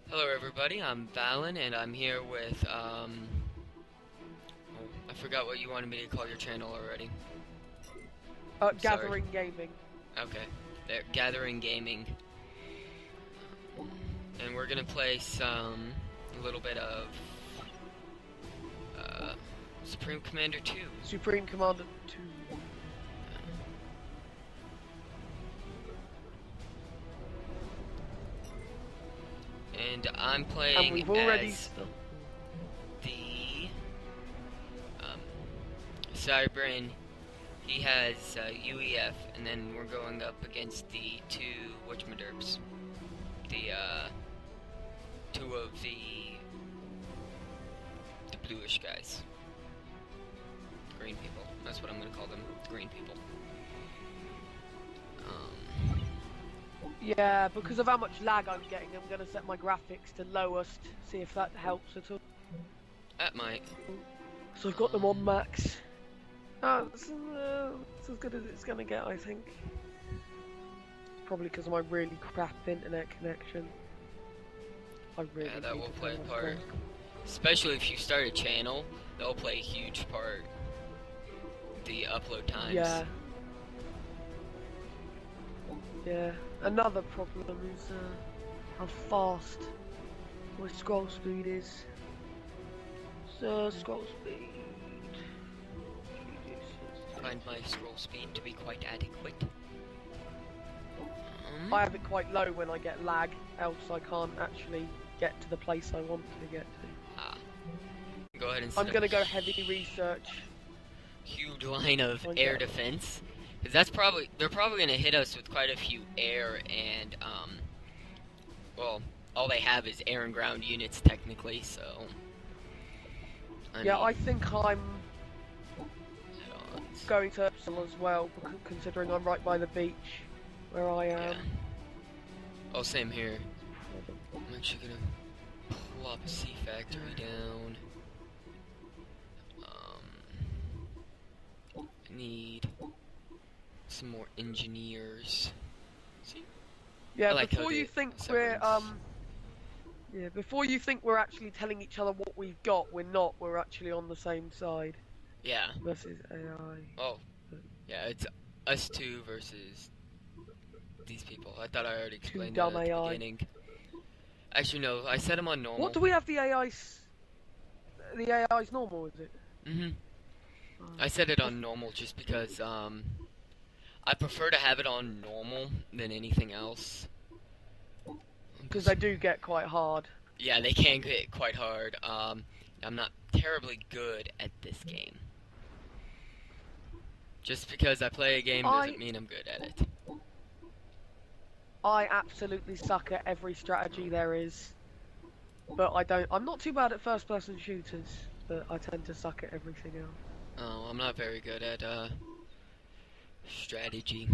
Hello everybody, I'm Valen and I'm here with, I forgot what you wanted me to call your channel already. Sorry. Gathering Gaming. Okay, there, Gathering Gaming. And we're gonna play a little bit of, Supreme Commander 2. Supreme Commander 2. And I'm And playing we've already as the, Cybran. He has UEF, and then we're going up against the two whatchamaderps. The two of the bluish guys. Green people. That's what I'm gonna call them. Green people. Yeah, because of how much lag I'm getting, I'm going to set my graphics to lowest, see if that helps at all. That might. So I've got them on max. It's as good as it's going to get, I think. Probably because of my really crap internet connection. Yeah, that will play a part. Especially if you start a channel, that'll play a huge part. The upload times. Yeah. Yeah. Another problem is how fast my scroll speed is. So scroll speed. Find my scroll speed to be quite adequate. I have it quite low when I get lag, else I can't actually get to the place I want to get to. Ah. Go ahead and I'm gonna go heavy research. Huge line of Okay. air defense. Because they're probably gonna hit us with quite a few air and, well, all they have is air and ground units technically, so. I think I'm going to Epsilon as well, considering I'm right by the beach where I am. Yeah. Oh, same here. I'm actually gonna plop a sea factory down. I need some more engineers. See? Yeah, like before you think we're before you think we're actually telling each other what we've got, we're not. We're actually on the same side. Yeah. Versus AI. Oh. Yeah, it's us two versus these people. I thought I already explained that at the beginning. Actually, no. I set them on normal. What do we have the AI's? The AI's normal, is it? Mm-hmm. I set it on normal just because, I prefer to have it on normal than anything else. Because they do get quite hard. Yeah, they can get quite hard. I'm not terribly good at this game. Just because I play a game doesn't mean I'm good at it. I absolutely suck at every strategy there is. But I'm not too bad at first-person shooters, but I tend to suck at everything else. Oh, I'm not very good at, strategy.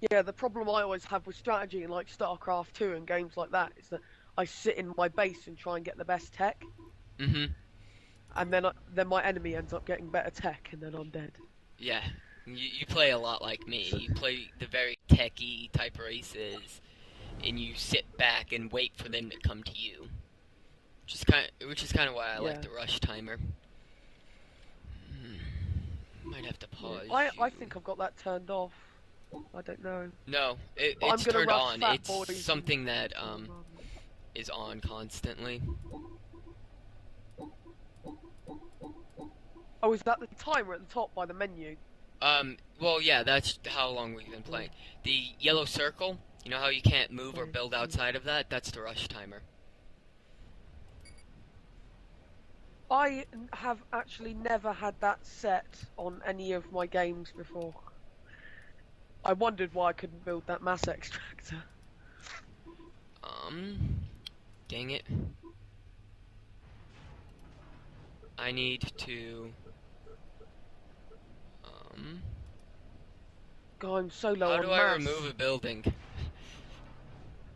Yeah, the problem I always have with strategy in like StarCraft 2 and games like that is that I sit in my base and try and get the best tech. Mm-hmm. And then my enemy ends up getting better tech, and then I'm dead. Yeah, you play a lot like me. You play the very techy type races, and you sit back and wait for them to come to you. Which is kind of why I like the rush timer. Might have to pause. I think I've got that turned off. I don't know. No, it's turned on. It's something that is on constantly. Oh, is that the timer at the top by the menu? Well, yeah, that's how long we've been playing. The yellow circle, you know how you can't move or build outside of that? That's the rush timer. I have actually never had that set on any of my games before. I wondered why I couldn't build that mass extractor. Dang it. I need to, God, I'm so low on How do mass. I remove a building?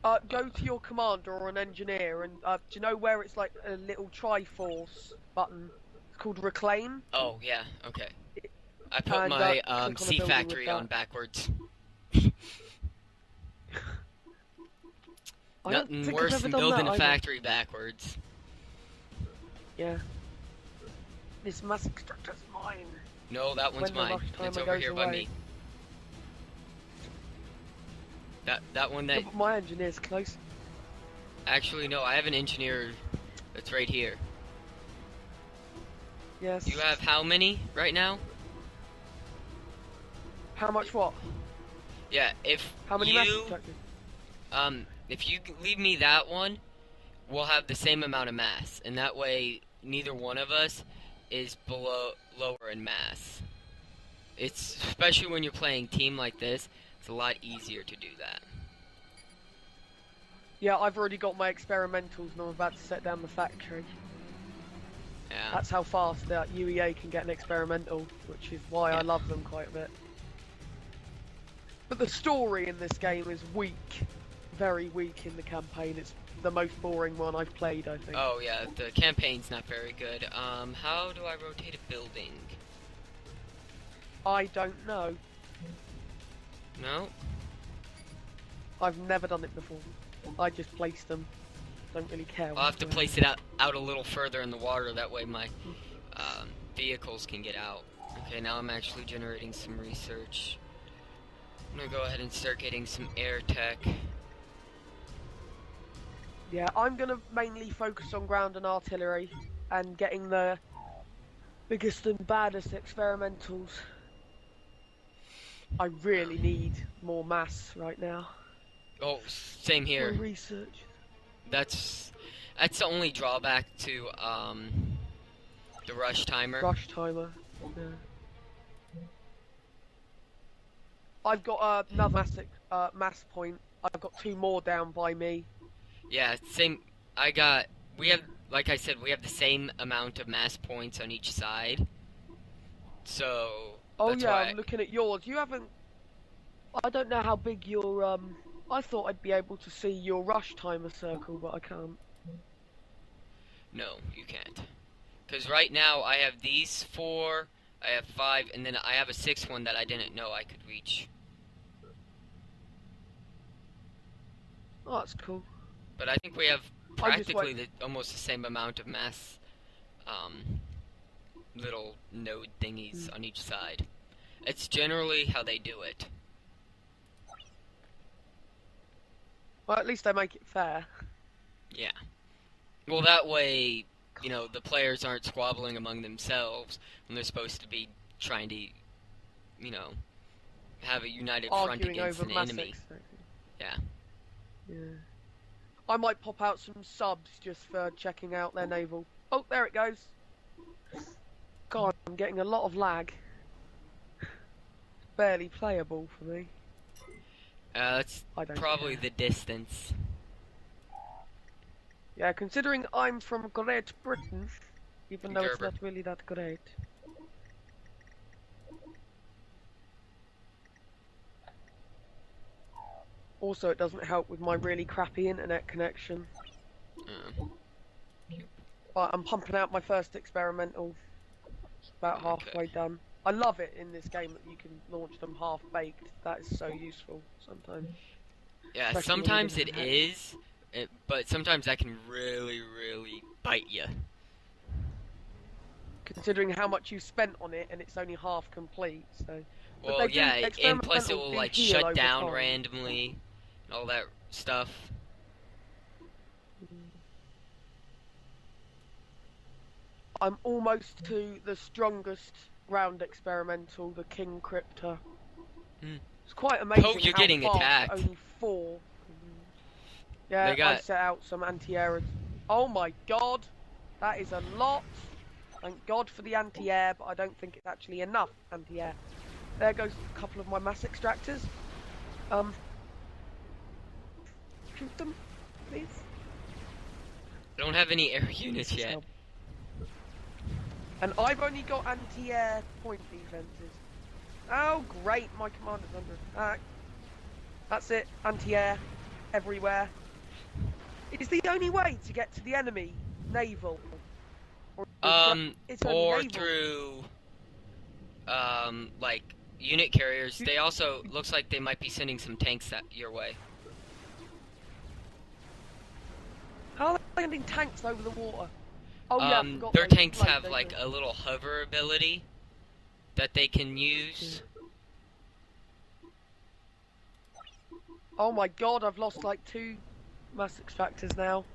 Go to your commander or an engineer, and do you know where it's like a little Triforce button? It's called Reclaim. Oh, yeah, okay. I put my sea factory on backwards. I don't Nothing think I've worse ever than done building that a either. factory backwards. Yeah. This mass extractor's mine. No, that one's When the mine. rush It's timer over goes here by away. me. That one Yeah, that... but my engineer's close. Actually, no, I have an engineer that's right here. Yes. You have how many right now? How much what? Yeah, if How many mass extractors? if you leave me that one, we'll have the same amount of mass, and that way neither one of us is lower in mass. It's especially when you're playing team like this, it's a lot easier to do that. Yeah, I've already got my experimentals and I'm about to set down the factory. Yeah. That's how fast that UEA can get an experimental, which is why I love them quite a bit. But the story in this game is weak. Very weak in the campaign. It's the most boring one I've played, I think. Oh yeah, the campaign's not very good. How do I rotate a building? I don't know. No? I've never done it before. I just place them. Don't really care. I'll have to place it out a little further in the water, that way my vehicles can get out. Okay, now I'm actually generating some research. I'm gonna go ahead and start getting some air tech. Yeah, I'm gonna mainly focus on ground and artillery and getting the biggest and baddest experimentals. I really need more mass right now. Oh, same here. For research. That's the only drawback to the rush timer. Rush timer. Yeah. I've got another mass point. I've got 2 more down by me. Yeah, same. We have, like I said, we have the same amount of mass points on each side. So. Oh that's yeah, why I'm looking at yours. You haven't. I don't know how big your I thought I'd be able to see your rush timer circle, but I can't. No, you can't. Because right now I have these 4, I have 5, and then I have a 6th one that I didn't know I could reach. Oh, that's cool. But I think we have practically almost the same amount of mass, little node thingies on each side. It's generally how they do it. Well, at least they make it fair. Yeah. Well, that way, you know, the players aren't squabbling among themselves when they're supposed to be trying to, you know, have a united front against an enemy. Yeah. Yeah. I might pop out some subs just for checking out their naval. Oh, there it goes. God, I'm getting a lot of lag. Barely playable for me. That's probably care. the distance. Yeah, considering I'm from Great Britain, even though it's not really that great. Also, it doesn't help with my really crappy internet connection. But I'm pumping out my first experimental. It's about halfway done. I love it in this game that you can launch them half-baked. That is so useful sometimes. Yeah, Especially sometimes it is, but sometimes that can really, really bite you. Considering how much you've spent on it and it's only half complete, so... Well, yeah, and plus it will like shut down randomly and all that stuff. I'm almost to the strongest ground experimental, the King Cryptor. It's quite amazing. Oh, you're getting attacked. Only 4. Yeah, I set out some anti-air. Oh my god, that is a lot. Thank God for the anti-air, but I don't think it's actually enough anti-air. There goes a couple of my mass extractors. Shoot them, please. I don't have any air units yet. And I've only got anti-air point defenses. Oh, great, my commander's under attack. That's it, anti-air everywhere. It's the only way to get to the enemy naval. Or through, like, unit carriers. They also, looks like they might be sending some tanks your way. How are they landing tanks over the water? Oh yeah, I forgot their they tanks float, have don't like they? a little hover ability that they can use. Oh my god, I've lost like 2 mass extractors now.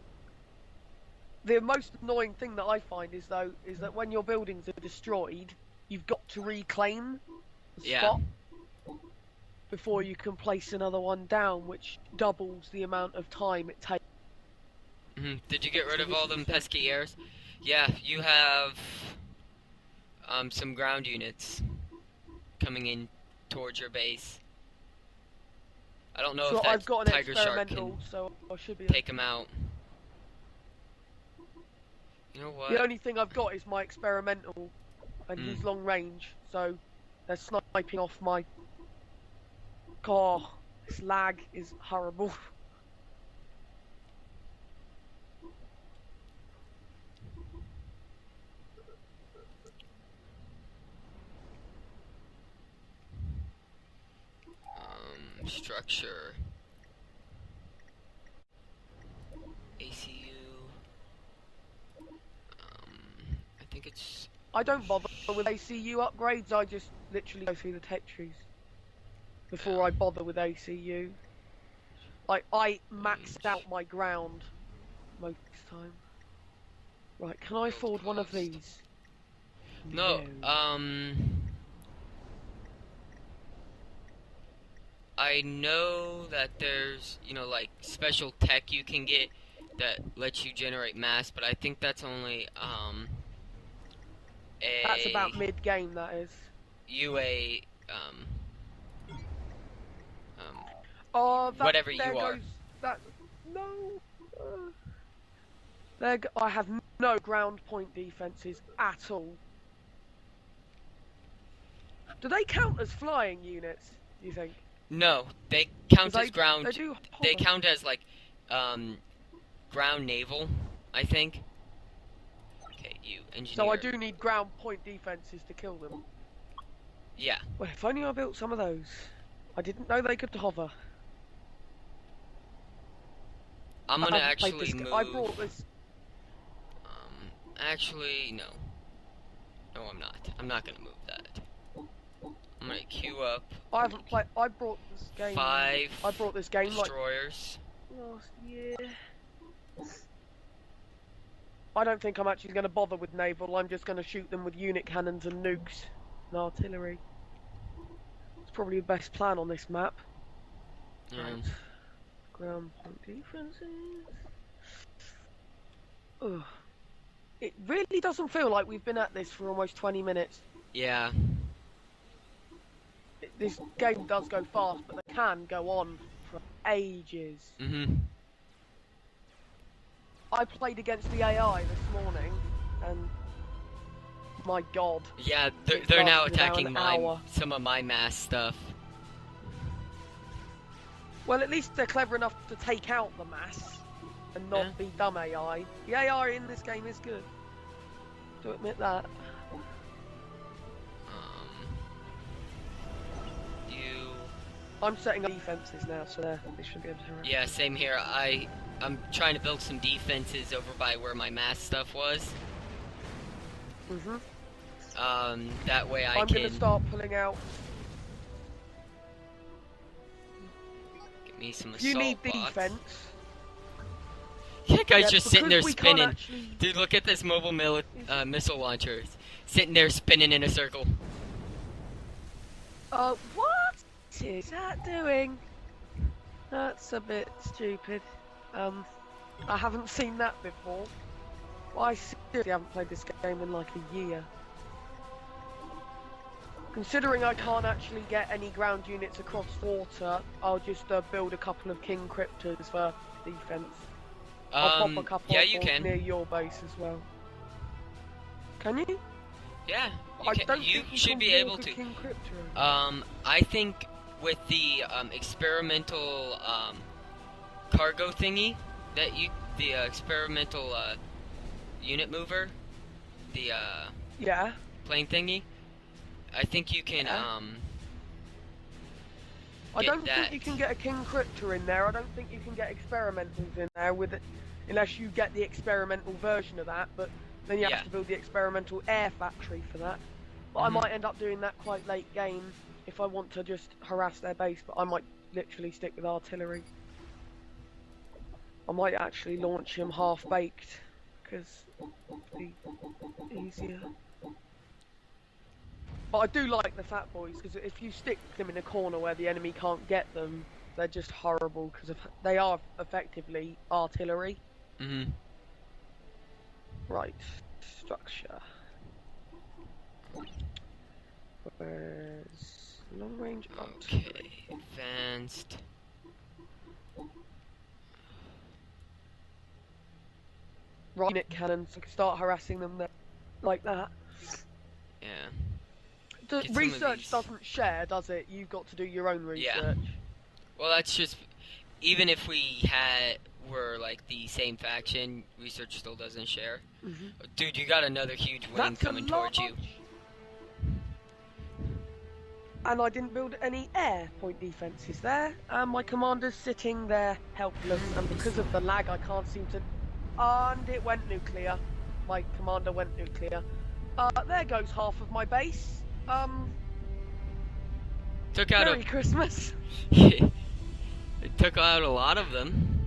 The most annoying thing that I find is that when your buildings are destroyed, you've got to reclaim the Yeah. spot before you can place another one down, which doubles the amount of time it takes. Did you get rid of Which all is them sad. pesky airs? Yeah, you have some ground units coming in towards your base. I don't know So if that I've got an tiger shark can experimental, so I should be. take them out. You know The what? only thing I've got is my experimental, and he's long range, so they're sniping off my. God, this lag is horrible. Structure. ACU. I think it's. I don't bother with ACU upgrades, I just literally go through the tech trees before I bother with ACU. Like, I maxed out my ground most time. Right, can I afford one of these? No, I know that there's, like special tech you can get that lets you generate mass, but I think that's only, That's about mid-game, that is. UA, Oh, that, whatever there you are. goes that. No. I have no ground point defenses at all. Do they count as flying units, do you think? No, they count as ground. They do They hover. count as like ground naval, I think. Okay, you engineer. So I do need ground point defenses to kill them. Yeah. Well, if only I built some of those. I didn't know they could hover. I'm gonna actually move. I brought this. Actually, no. No, I'm not. I'm not gonna move that. I'm gonna queue up. I haven't played. I brought this game. 5. I brought this game destroyers. Like last year. I don't think I'm actually going to bother with naval. I'm just going to shoot them with unit cannons and nukes and artillery. It's probably the best plan on this map. Yeah. Right. Ground point defenses. Ugh. It really doesn't feel like we've been at this for almost 20 minutes. Yeah. This game does go fast, but it can go on for ages. I played against the AI this morning, and my god. Yeah, they're now attacking some of my mass stuff. Well, at least they're clever enough to take out the mass and not be dumb AI. The AI in this game is good. To admit that. I'm setting up defenses now, so they should be able to harass. Yeah, same here. I'm trying to build some defenses over by where my mass stuff was. That way I'm gonna start pulling out. Get me some assault You need bots. defense. Yeah, guy's just sitting there spinning. Actually... Dude, look at this mobile missile launcher. It's sitting there spinning in a circle. What is that doing? That's a bit stupid. I haven't seen that before. Well, I seriously haven't played this game in like a year. Considering I can't actually get any ground units across water, I'll just build a couple of King Cryptors for defense. I'll pop a couple near your base as well. Can you? Yeah, you you should be able to. King Crypto. I think with the experimental cargo thingy that the experimental unit mover, the plane thingy, I think you can I get don't that. think you can get a King Cryptor in there. I don't think you can get experimentals in there with it, unless you get the experimental version of that. But then you have to build the experimental air factory for that. But I might end up doing that quite late game if I want to just harass their base. But I might literally stick with artillery. I might actually launch him half-baked, because it'll be easier. But I do like the fat boys, because if you stick them in a corner where the enemy can't get them, they're just horrible, because they are effectively artillery. Right, structure. Where's long range artillery? Okay, advanced. Right, unit cannons. I can start harassing them there, like that. Yeah. The research doesn't share, does it? You've got to do your own research. Yeah. Well, that's just, even if we were like the same faction, research still doesn't share. Dude, you got another huge wing coming towards you. And I didn't build any air point defenses there. My commander's sitting there helpless, and because of the lag, I can't seem to. And it went nuclear. My commander went nuclear. There goes half of my base. Took out Merry Christmas. It took out a lot of them.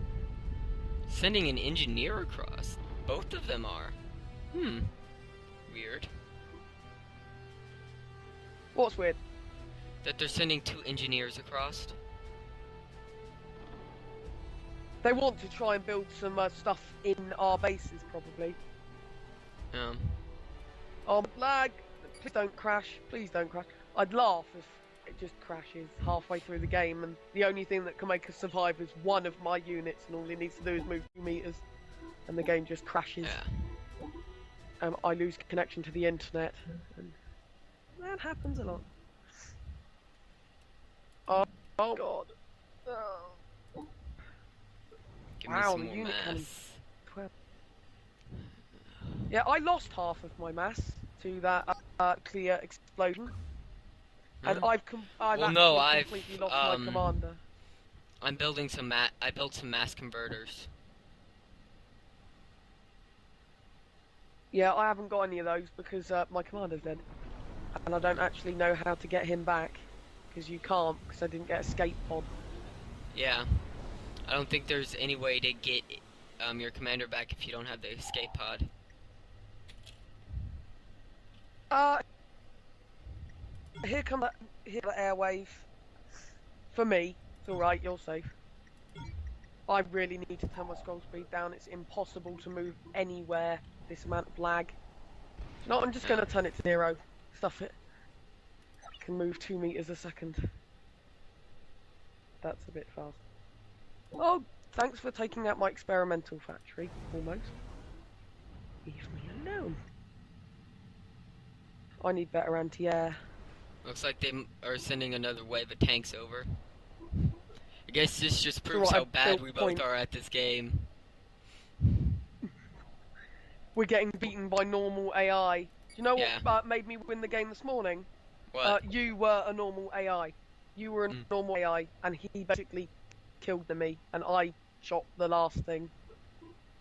Sending an engineer across. Both of them are. Weird. What's weird? That they're sending 2 engineers across. They want to try and build some stuff in our bases, probably. Lag. Please don't crash. Please don't crash. I'd laugh if it just crashes halfway through the game, and the only thing that can make us survive is one of my units, and all he needs to do is move 2 meters, and the game just crashes. Yeah. I lose connection to the internet, and that happens a lot. Oh God. Oh. Give me some more mass. 12. Yeah, I lost half of my mass to that clear explosion, and I've completely lost my commander. I'm building some I built some mass converters. Yeah, I haven't got any of those because my commander's dead, and I don't actually know how to get him back, because you can't, because I didn't get escape pod. Yeah, I don't think there's any way to get your commander back if you don't have the escape pod. Here come the airwave. For me, it's alright, you're safe. I really need to turn my scroll speed down. It's impossible to move anywhere, this amount of lag. No, I'm just going to turn it to 0. Stuff it. I can move 2 meters a second. That's a bit fast. Oh, thanks for taking out my experimental factory, almost. Leave me alone. I need better anti-air. Looks like they are sending another wave of tanks over. I guess this just proves how bad we both are at this game. We're getting beaten by normal AI. Do you know what made me win the game this morning? What? You were a normal AI. You were a normal AI, and he basically killed me, and I shot the last thing.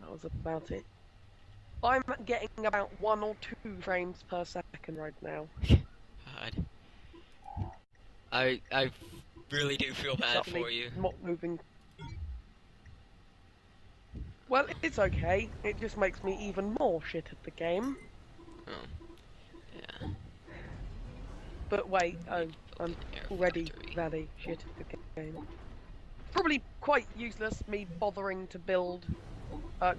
That was about it. I'm getting about 1 or 2 frames per second right now. God. I really do feel bad for you. Not moving. Well, it's okay. It just makes me even more shit at the game. Oh. Yeah. But wait, I'm already very shit at the game. Probably quite useless me bothering to build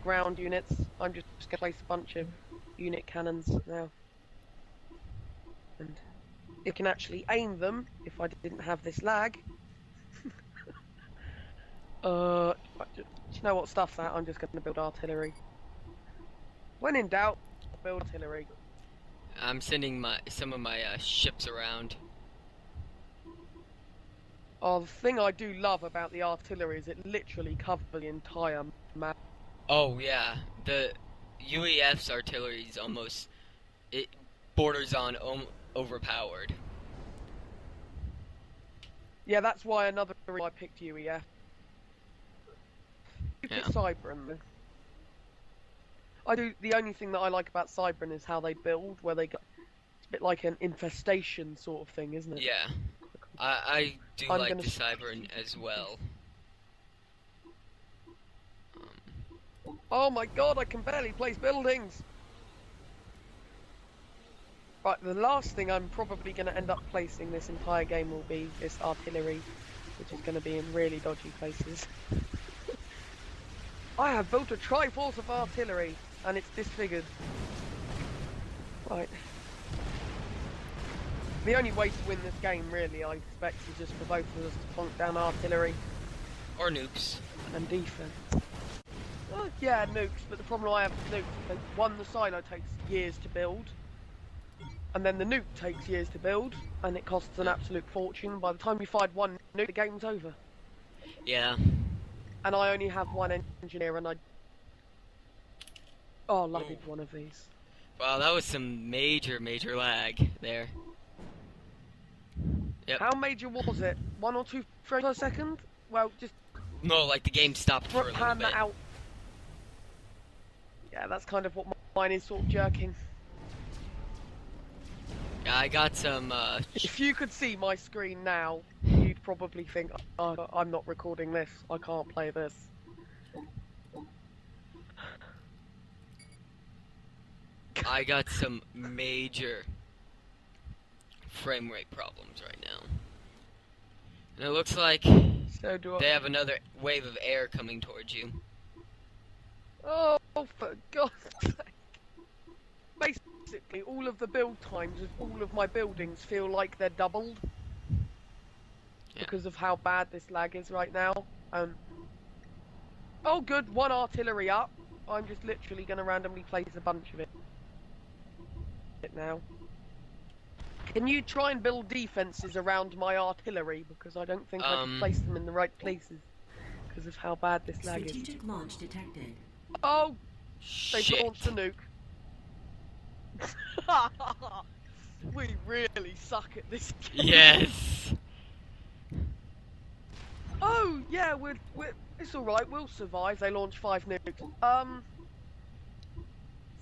ground units. I'm just gonna place a bunch of unit cannons now. And it can actually aim them if I didn't have this lag. Do you know what, stuff that? I'm just going to build artillery. When in doubt, build artillery. I'm sending some of my ships around. Oh, the thing I do love about the artillery is it literally covers the entire map. Oh yeah, the UEF's artillery is almost, it borders on overpowered. Yeah, that's why another reason I picked you, yeah. You picked Cybran, though. The only thing that I like about Cybran is how they build, where they go. It's a bit like an infestation sort of thing, isn't it? Yeah. I do like the Cybran as well. Oh my god, I can barely place buildings! Right, the last thing I'm probably going to end up placing this entire game will be this artillery, which is going to be in really dodgy places. I have built a Triforce of artillery, and it's disfigured. Right. The only way to win this game, really, I expect, is just for both of us to plonk down artillery. Or nukes. And defense. Well, yeah, nukes, but the problem I have with nukes is one, the silo takes years to build, and then the nuke takes years to build, and it costs an absolute fortune. By the time you find one nuke, the game's over. Yeah. And I only have one engineer, and lagged one of these. Wow, that was some major lag there. Yep. How major was it? 1 or 2 frames per second? Well, just... No, like the game stopped for a little bit. That out. Yeah, that's kind of what mine is, sort of jerking. Yeah, I got some, If you could see my screen now, you'd probably think, oh, I'm not recording this. I can't play this. I got some major frame rate problems right now. And it looks like they have another wave of air coming towards you. Oh, for God's sake. Basically, all of the build times of all of my buildings feel like they're doubled. Yeah. Because of how bad this lag is right now. Oh good, one artillery up. I'm just literally going to randomly place a bunch of it now. Can you try and build defences around my artillery? Because I don't think I can place them in the right places. Because of how bad this lag is. Strategic launch detected. Oh! Shit. They've launched a nuke. We really suck at this game. Yes! Oh, yeah, it's alright, we'll survive. They launched 5 nukes.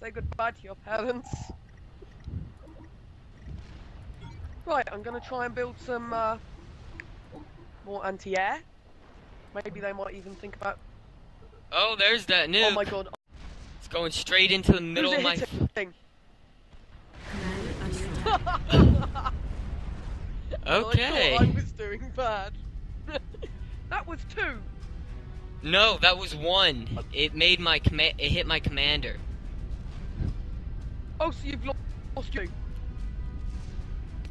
Say goodbye to your parents. Right, I'm gonna try and build some more anti-air. Maybe they might even think about... Oh, there's that nuke. Oh my god. It's going straight into the middle of my... thing? Okay. I thought I was doing bad. That was 2. No, that was 1. It made my it hit my commander. Oh, so you've lost you?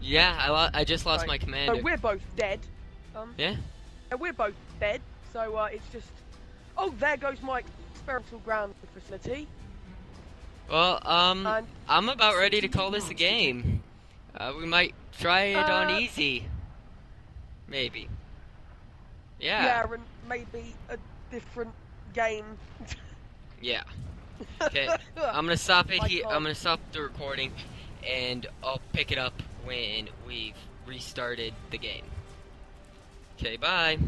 Yeah, I just lost my commander. So we're both dead. Yeah. We're both dead. So it's just. Oh, there goes my experimental ground facility. Well, I'm about ready to call this a game. We might try it on easy. Maybe. Yeah. Yeah, and maybe a different game. Yeah. Okay. I'm gonna stop it here. I'm gonna stop the recording, and I'll pick it up when we've restarted the game. Okay, bye.